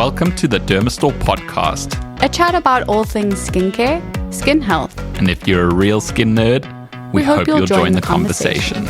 Welcome to the Dermastore Podcast. A chat about all things skincare, skin health. And if you're a real skin nerd, we hope you'll join the conversation.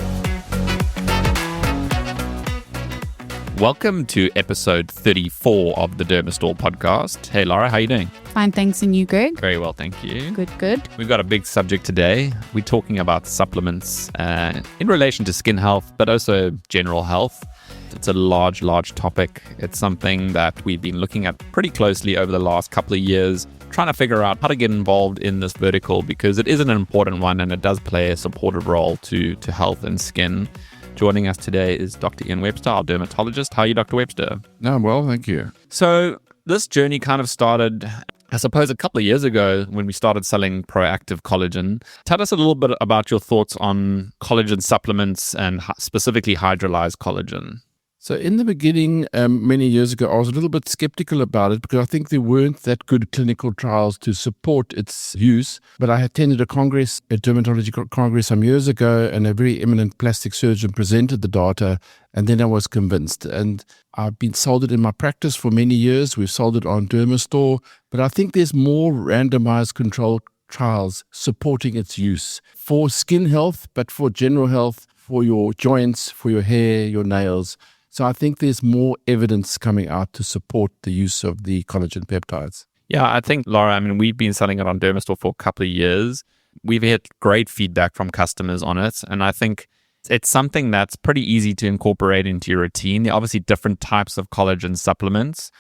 Welcome to episode 34 of the Dermastore Podcast. Hey, Laura, how are you doing? Fine, thanks. And you, Greg? Very well, thank you. Good. We've got a big subject today. We're talking about supplements in relation to skin health, but also general health. It's a large topic. It's something that we've been looking at pretty closely over the last couple of years, trying to figure out how to get involved in this vertical because it is an important one and it does play a supportive role to health and skin. Joining us today is Dr. Ian Webster, our dermatologist. How are you, Dr. Webster? No, well, thank you. So this journey kind of started, I suppose, a couple of years ago when we started selling Proactive Collagen. Tell us a little bit about your thoughts on collagen supplements and specifically hydrolysed collagen. So in the beginning, many years ago, I was a little bit skeptical about it because I think there weren't that good clinical trials to support its use. But I attended a dermatology congress some years ago, and a very eminent plastic surgeon presented the data, and then I was convinced. And I've been sold it in my practice for many years. We've sold it on Dermastore, but I think there's more randomized controlled trials supporting its use for skin health, but for general health, for your joints, for your hair, your nails. So I think there's more evidence coming out to support the use of the collagen peptides. Yeah, I think, Laura, we've been selling it on Dermastore for a couple of years. We've had great feedback from customers on it. And I think it's something that's pretty easy to incorporate into your routine. There are obviously different types of collagen supplements.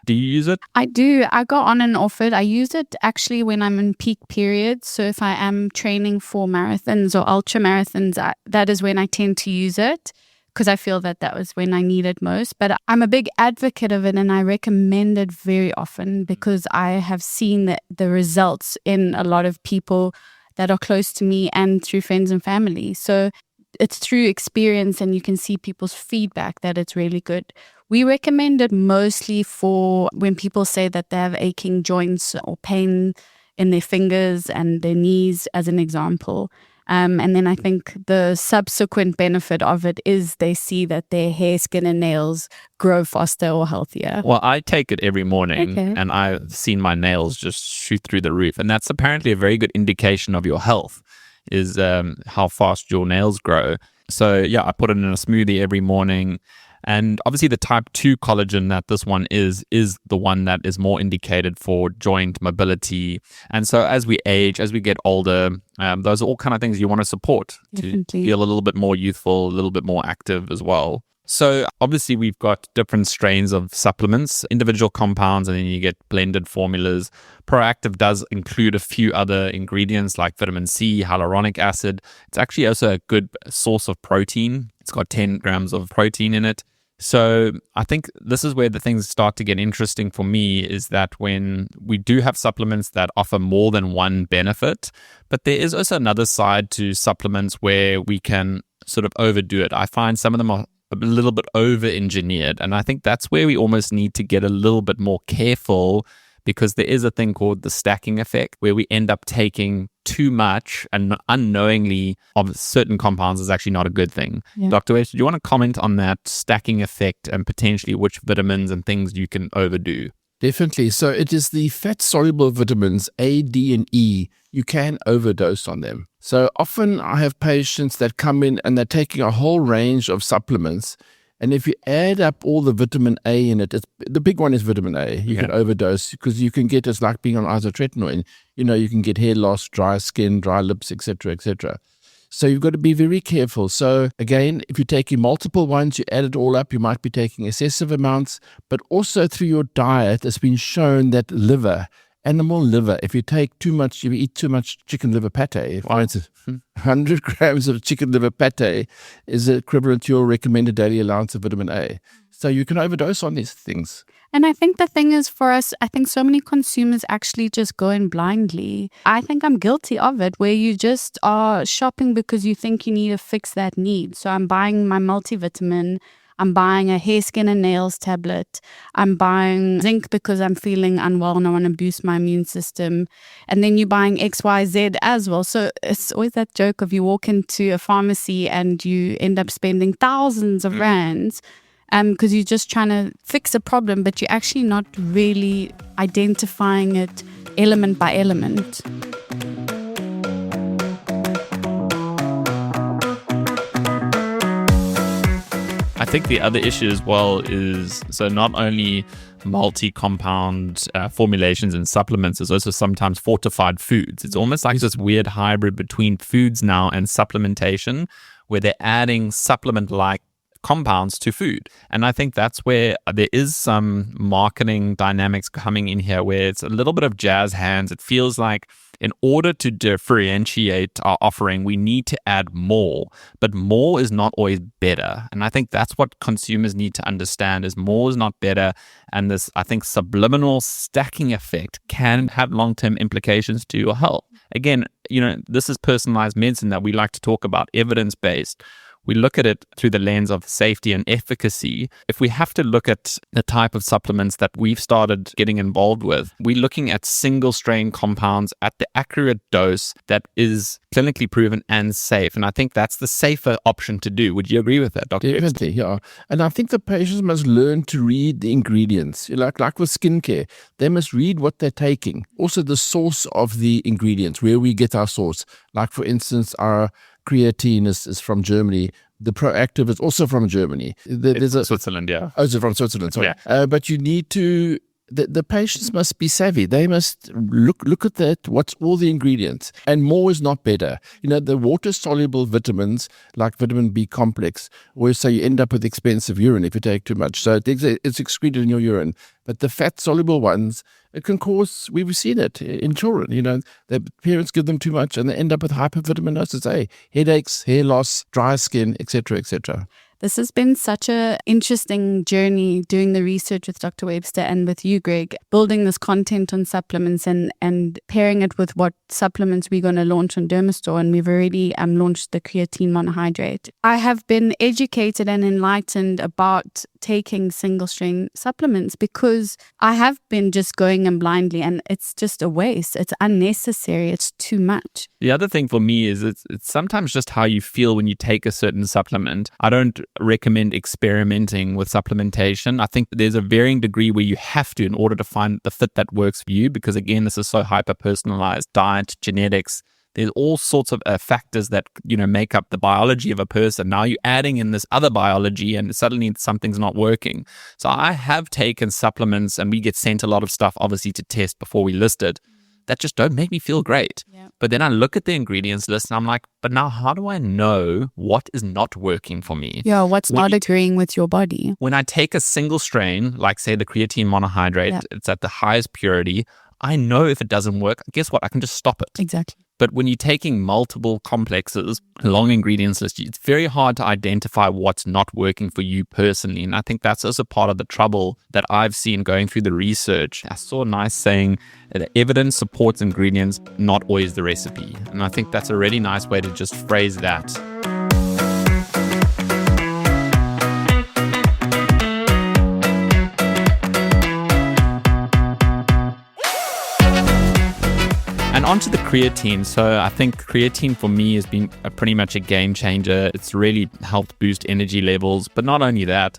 Do you use it? I do. I go on and off it. I use it actually when I'm in peak periods. So if I am training for marathons or ultra marathons, that is when I tend to use it, because I feel that was when I need it most. But I'm a big advocate of it and I recommend it very often because I have seen the results in a lot of people that are close to me and through friends and family. So it's through experience and you can see people's feedback that it's really good. We recommend it mostly for when people say that they have aching joints or pain in their fingers and their knees, as an example. And then I think the subsequent benefit of it is they see that their hair, skin, and nails grow faster or healthier. Well, I take it every morning, Okay. And I've seen my nails just shoot through the roof. And that's apparently a very good indication of your health, is how fast your nails grow. So yeah, I put it in a smoothie every morning. And obviously the type 2 collagen that this one is the one that is more indicated for joint mobility. And so as we age, as we get older, those are all kind of things you want to support. Definitely. To feel a little bit more youthful, a little bit more active as well. So obviously we've got different strains of supplements, individual compounds, and then you get blended formulas. Proactive does include a few other ingredients like vitamin C, hyaluronic acid. It's actually also a good source of protein. It's got 10 grams of protein in it. So I think this is where the things start to get interesting for me, is that when we do have supplements that offer more than one benefit, but there is also another side to supplements where we can sort of overdo it. I find some of them are a little bit over-engineered, and I think that's where we almost need to get a little bit more careful, because there is a thing called the stacking effect where we end up taking too much and unknowingly of certain compounds is actually not a good thing. Yeah. Dr. West, do you want to comment on that stacking effect and potentially which vitamins and things you can overdo? Definitely. So it is the fat-soluble vitamins A, D, and E. You can overdose on them. So often I have patients that come in and they're taking a whole range of supplements. And if you add up all the vitamin A in it, the big one is vitamin A. You can overdose because you can get, it's like being on isotretinoin. You can get hair loss, dry skin, dry lips, etc., etc. So you've got to be very careful. So again, if you're taking multiple ones, you add it all up, you might be taking excessive amounts. But also through your diet, it's been shown that animal liver, if you eat too much chicken liver pate, for instance, 100 grams of chicken liver pate is equivalent to your recommended daily allowance of vitamin A. So you can overdose on these things. And I think the thing is for us, I think so many consumers actually just go in blindly. I think I'm guilty of it, where you just are shopping because you think you need to fix that need. So I'm buying my multivitamin, I'm buying a hair, skin, and nails tablet. I'm buying zinc because I'm feeling unwell and I want to boost my immune system. And then you're buying X, Y, Z as well. So it's always that joke of you walk into a pharmacy and you end up spending thousands of rands. because you're just trying to fix a problem, but you're actually not really identifying it element by element. I think the other issue as well is, so not only multi-compound formulations and supplements, there's also sometimes fortified foods. It's almost like this weird hybrid between foods now and supplementation, where they're adding supplement-like compounds to food. And I think that's where there is some marketing dynamics coming in here, where it's a little bit of jazz hands. It feels like in order to differentiate our offering, we need to add more, but more is not always better. And I think that's what consumers need to understand, is more is not better. And this, I think, subliminal stacking effect can have long-term implications to your health. Again, this is personalized medicine that we like to talk about, evidence-based. We look at it through the lens of safety and efficacy. If we have to look at the type of supplements that we've started getting involved with, we're looking at single strain compounds at the accurate dose that is clinically proven and safe. And I think that's the safer option to do. Would you agree with that, Dr. Definitely, yeah. And I think the patients must learn to read the ingredients. Like with skincare, they must read what they're taking. Also the source of the ingredients, where we get our source. Like for instance, our creatine is from Germany. The Proactive is also from Germany. There's Switzerland, yeah. Oh, it's from Switzerland, sorry. Yeah. But you need to, the patients must be savvy. They must look at that, what's all the ingredients. And more is not better. The water-soluble vitamins, like vitamin B complex, where so you end up with expensive urine if you take too much. So it's excreted in your urine. But the fat-soluble ones, it can cause, we've seen it in children, the parents give them too much and they end up with hypervitaminosis A, headaches, hair loss, dry skin, etc., etc. This has been such an interesting journey doing the research with Dr. Webster and with you, Greg, building this content on supplements and pairing it with what supplements we're going to launch on Dermastore. And we've already launched the creatine monohydrate. I have been educated and enlightened about taking single strain supplements because I have been just going in blindly, and it's just a waste. It's unnecessary. It's too much. The other thing for me is it's sometimes just how you feel when you take a certain supplement. I don't recommend experimenting with supplementation. I think there's a varying degree where you have to in order to find the fit that works for you, because again, this is so hyper-personalized. Diet, genetics, there's all sorts of factors that make up the biology of a person. Now you're adding in this other biology and suddenly something's not working. So I have taken supplements, and we get sent a lot of stuff obviously to test before we list it, that just don't make me feel great. Yeah. But then I look at the ingredients list and I'm like, but now how do I know what is not working for me? Yeah, what's not agreeing with your body? When I take a single strain, like say the creatine monohydrate, it's at the highest purity, I know if it doesn't work, guess what? I can just stop it. Exactly. But when you're taking multiple complexes, long ingredients list, it's very hard to identify what's not working for you personally. And I think that's also part of the trouble that I've seen going through the research. I saw a nice saying that evidence supports ingredients, not always the recipe. And I think that's a really nice way to just phrase that. And onto the creatine. So I think creatine for me has been pretty much a game changer. It's really helped boost energy levels. But not only that,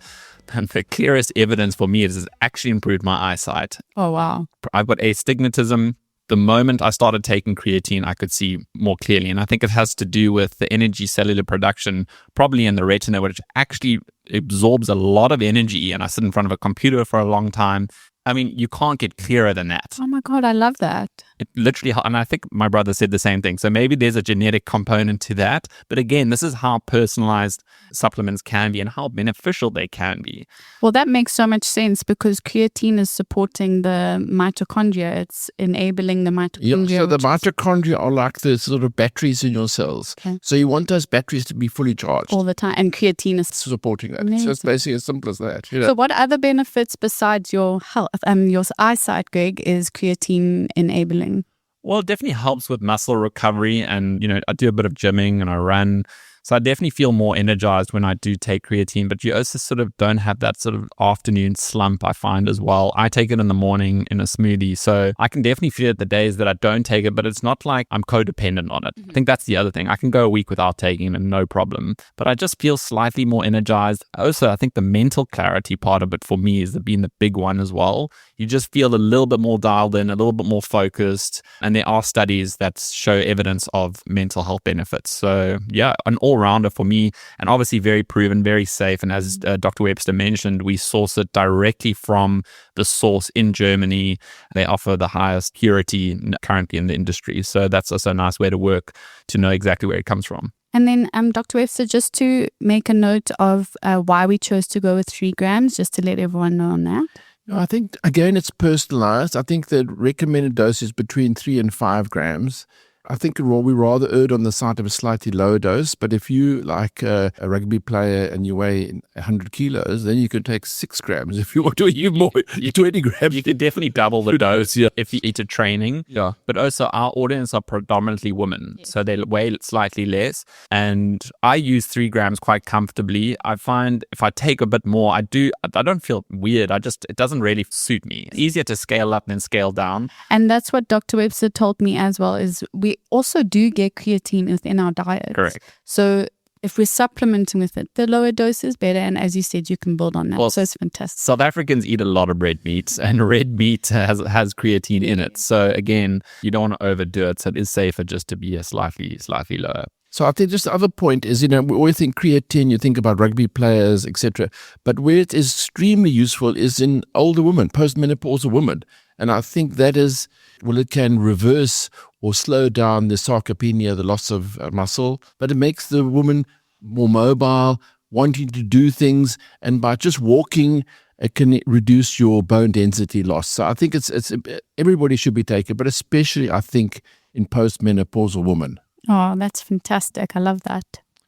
and the clearest evidence for me is it's actually improved my eyesight. Oh, wow. I've got astigmatism. The moment I started taking creatine, I could see more clearly. And I think it has to do with the energy cellular production, probably in the retina, which actually absorbs a lot of energy. And I sit in front of a computer for a long time. I mean, you can't get clearer than that. Oh my God, I love that. It literally, and I think my brother said the same thing. So maybe there's a genetic component to that. But again, this is how personalized supplements can be and how beneficial they can be. Well, that makes so much sense because creatine is supporting the mitochondria. It's enabling the mitochondria. Yeah, so the mitochondria are like the sort of batteries in your cells. Okay. So you want those batteries to be fully charged. All the time. And creatine is supporting that. Amazing. So it's basically as simple as that. So what other benefits besides your health, your eyesight, Greg, is creatine enabling? Well, it definitely helps with muscle recovery. And, I do a bit of gymming and I run. So I definitely feel more energized when I do take creatine, but you also sort of don't have that sort of afternoon slump, I find as well. I take it in the morning in a smoothie. So I can definitely feel it the days that I don't take it, but it's not like I'm codependent on it. I think that's the other thing. I can go a week without taking it, no problem, but I just feel slightly more energized. Also, I think the mental clarity part of it for me is being the big one as well. You just feel a little bit more dialed in, a little bit more focused. And there are studies that show evidence of mental health benefits. So yeah, an all-rounder for me, and obviously very proven, very safe. And as Dr. Webster mentioned, we source it directly from the source in Germany. They offer the highest purity currently in the industry. So that's also a nice way to work to know exactly where it comes from. And then, Dr. Webster, just to make a note of why we chose to go with 3 grams, just to let everyone know on that. I think, again, it's personalized. I think the recommended dose is between 3 and 5 grams. I think we rather erred on the side of a slightly lower dose, but if you like a rugby player and you weigh 100 kilos, then you can take 6 grams. If you want to eat more, 20 grams. You could definitely double the dose if you eat a training. Yeah. But also our audience are predominantly women, so they weigh slightly less. And I use 3 grams quite comfortably. I find if I take a bit more, I don't feel weird. It doesn't really suit me. It's easier to scale up than scale down. And that's what Dr. Webster told me as well, is we also do get creatine within our diet. Correct. So if we're supplementing with it, the lower dose is better. And as you said, you can build on that. Well, so it's fantastic. South Africans eat a lot of red meats, and red meat has creatine in it. So again, you don't want to overdo it. So it is safer just to be a slightly lower. So I think just the other point is, we always think creatine, you think about rugby players, etc. But where it is extremely useful is in older women, postmenopausal women. And I think that is, it can reverse or slow down the sarcopenia, the loss of muscle, but it makes the woman more mobile, wanting to do things. And by just walking, it can reduce your bone density loss. So I think it's everybody should be taken, but especially I think in postmenopausal women. Oh, that's fantastic. I love that.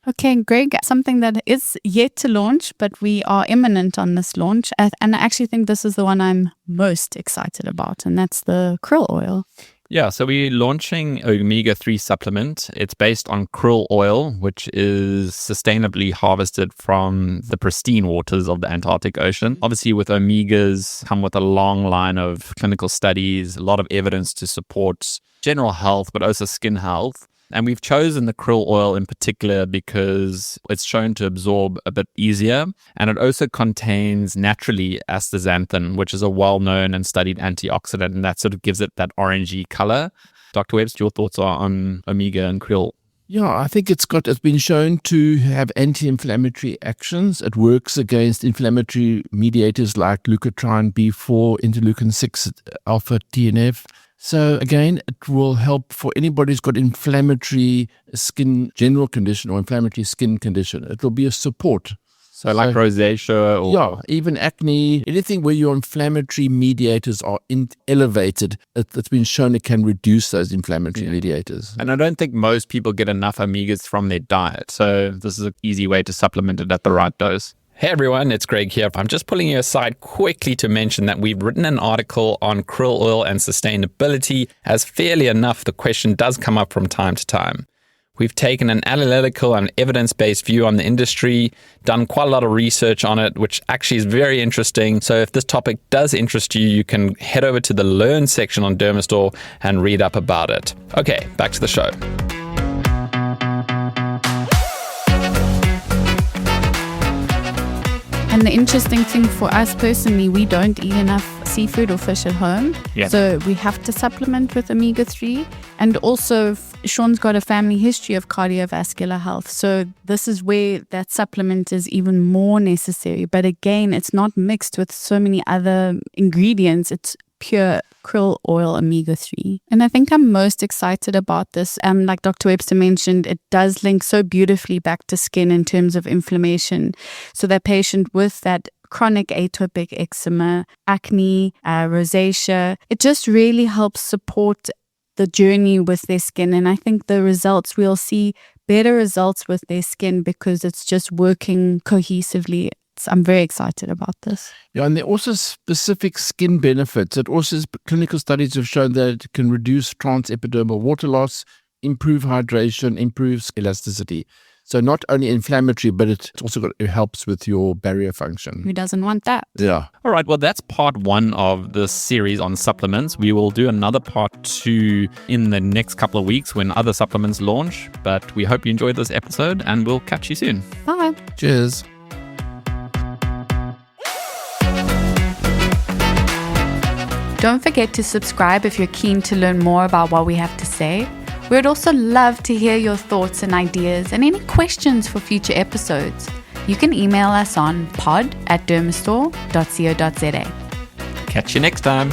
Okay, Greg, something that is yet to launch, but we are imminent on this launch. And I actually think this is the one I'm most excited about, and that's the krill oil. Yeah, so we're launching omega-3 supplement. It's based on krill oil, which is sustainably harvested from the pristine waters of the Antarctic Ocean. Obviously, with omegas come with a long line of clinical studies, a lot of evidence to support general health, but also skin health. And we've chosen the krill oil in particular because it's shown to absorb a bit easier. And it also contains naturally astaxanthin, which is a well-known and studied antioxidant. And that sort of gives it that orangey color. Dr. Webster, your thoughts are on omega and krill? Yeah, I think it's been shown to have anti-inflammatory actions. It works against inflammatory mediators like leukotriene B4, interleukin 6, alpha TNF. So again, it will help for anybody who's got inflammatory skin general condition or inflammatory skin condition. It will be a support. So like rosacea or... Yeah, even acne, anything where your inflammatory mediators are elevated, it's been shown it can reduce those inflammatory mediators. And I don't think most people get enough omegas from their diet. So this is an easy way to supplement it at the right dose. Hey everyone, it's Greg here. I'm just pulling you aside quickly to mention that we've written an article on krill oil and sustainability, as fairly enough the question does come up from time to time. We've taken an analytical and evidence-based view on the industry, done quite a lot of research on it, which actually is very interesting. So if this topic does interest you, you can head over to the Learn section on Dermastore and read up about it. Okay, back to the show. And the interesting thing for us personally, we don't eat enough seafood or fish at home. Yeah. So we have to supplement with omega-3. And also, Sean's got a family history of cardiovascular health. So this is where that supplement is even more necessary. But again, it's not mixed with so many other ingredients. It's pure krill oil omega-3. And I think I'm most excited about this. Like Dr. Webster mentioned, it does link so beautifully back to skin in terms of inflammation. So that patient with that chronic atopic eczema, acne, rosacea, it just really helps support the journey with their skin. And I think the results, we'll see better results with their skin because it's just working cohesively. I'm very excited about this. Yeah, and there are also specific skin benefits. It also clinical studies have shown that it can reduce transepidermal water loss, improve hydration, improve elasticity. So not only inflammatory, but it helps with your barrier function. Who doesn't want that? Yeah. All right, well, that's part 1 of this series on supplements. We will do another part 2 in the next couple of weeks when other supplements launch. But we hope you enjoyed this episode, and we'll catch you soon. Bye. Cheers. Don't forget to subscribe if you're keen to learn more about what we have to say. We'd also love to hear your thoughts and ideas and any questions for future episodes. You can email us on pod@dermastore.co.za. Catch you next time.